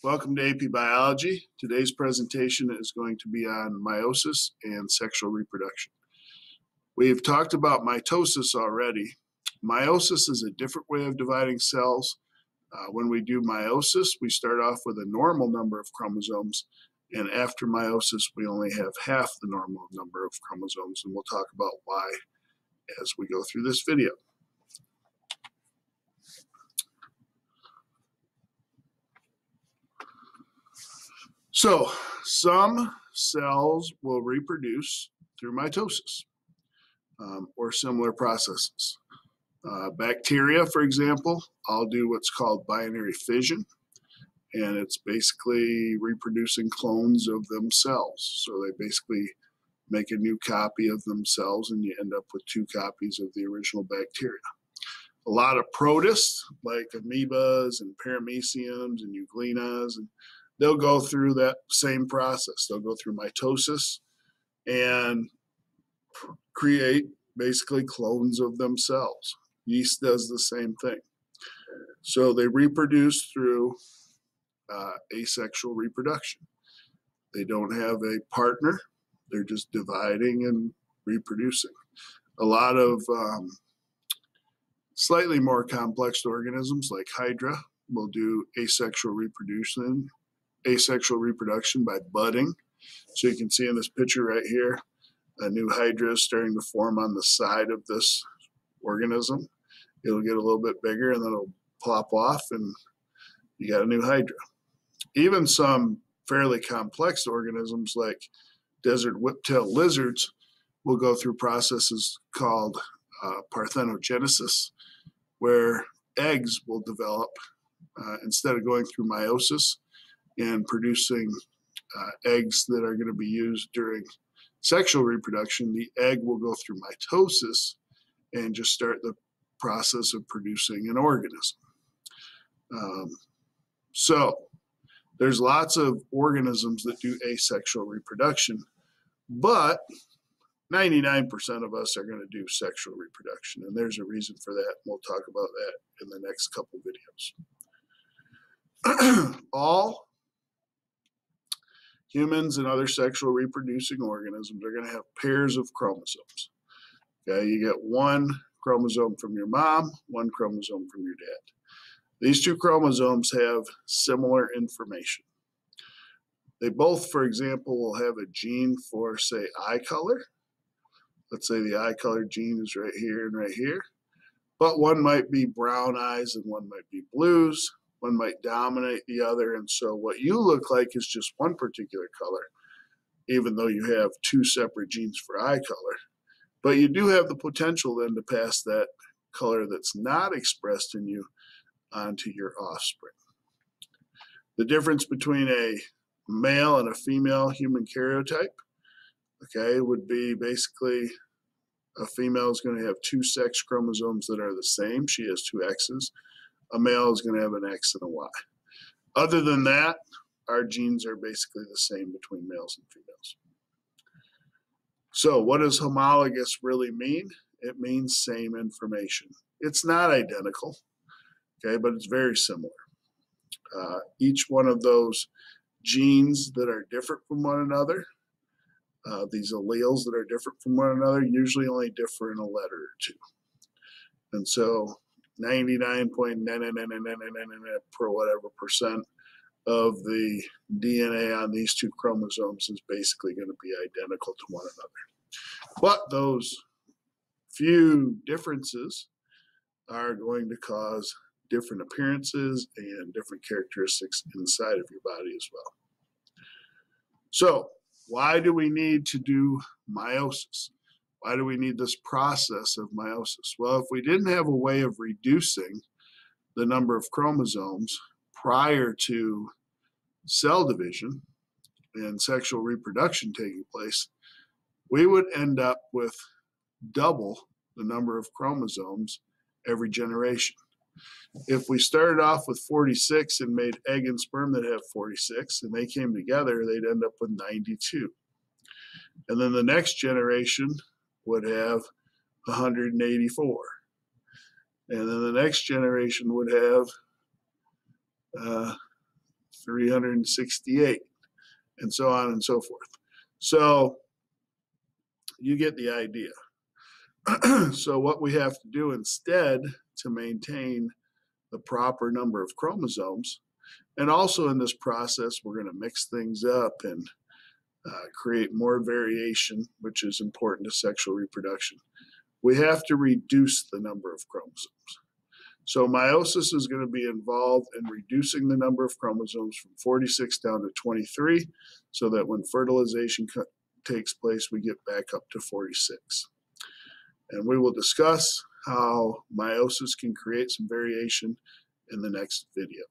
Welcome to AP Biology. Today's presentation is going to be on meiosis and sexual reproduction. We've talked about mitosis already. Meiosis is a different way of dividing cells. When we do meiosis, we start off with a normal number of chromosomes, and after meiosis, we only have half the normal number of chromosomes, and we'll talk about why as we go through this video. So, some cells will reproduce through mitosis or similar processes. Bacteria, for example, all do what's called binary fission, and it's basically reproducing clones of themselves. So they basically make a new copy of themselves, and you end up with two copies of the original bacteria. A lot of protists, like amoebas and parameciums and euglenas, and they'll go through that same process. They'll go through mitosis and create basically clones of themselves. Yeast does the same thing. So they reproduce through asexual reproduction. They don't have a partner. They're just dividing and reproducing. A lot of slightly more complex organisms like Hydra will do asexual reproduction by budding. So you can see in this picture right here, a new hydra is starting to form on the side of this organism. It'll get a little bit bigger and then it'll plop off and you got a new hydra. Even some fairly complex organisms like desert whiptail lizards will go through processes called parthenogenesis, where eggs will develop instead of going through meiosis and producing eggs that are going to be used during sexual reproduction. The egg will go through mitosis and just start the process of producing an organism. So there's lots of organisms that do asexual reproduction, but 99% of us are going to do sexual reproduction, and there's a reason for that. We'll talk about that in the next couple videos. All humans and other sexual reproducing organisms are going to have pairs of chromosomes. Okay, you get one chromosome from your mom, one chromosome from your dad. These two chromosomes have similar information. They both, for example, will have a gene for, say, eye color. Let's say the eye color gene is right here and right here. But one might be brown eyes and one might be blues. One might dominate the other, and so what you look like is just one particular color, even though you have two separate genes for eye color. But you do have the potential then to pass that color that's not expressed in you onto your offspring. The difference between a male and a female human karyotype, okay, would be basically a female is going to have two sex chromosomes that are the same. She has two X's. A male is going to have an X and a Y. Other than that, our genes are basically the same between males and females. So what does homologous really mean? It means same information. It's not identical, okay, but it's very similar. Each one of those genes that are different from one another, these alleles that are different from one another, usually only differ in a letter or two. And so 99.99999 per whatever percent of the DNA on these two chromosomes is basically going to be identical to one another. But those few differences are going to cause different appearances and different characteristics inside of your body as well. So why do we need to do meiosis? Why do we need this process of meiosis? Well, if we didn't have a way of reducing the number of chromosomes prior to cell division and sexual reproduction taking place, we would end up with double the number of chromosomes every generation. If we started off with 46 and made egg and sperm that have 46 and they came together, they'd end up with 92. And then the next generation would have 184. And then the next generation would have 368, and so on and so forth. So you get the idea. So what we have to do instead to maintain the proper number of chromosomes, and also in this process, we're going to mix things up and create more variation, which is important to sexual reproduction. We have to reduce the number of chromosomes. So meiosis is going to be involved in reducing the number of chromosomes from 46 down to 23, so that when fertilization takes place, we get back up to 46. And we will discuss how meiosis can create some variation in the next video.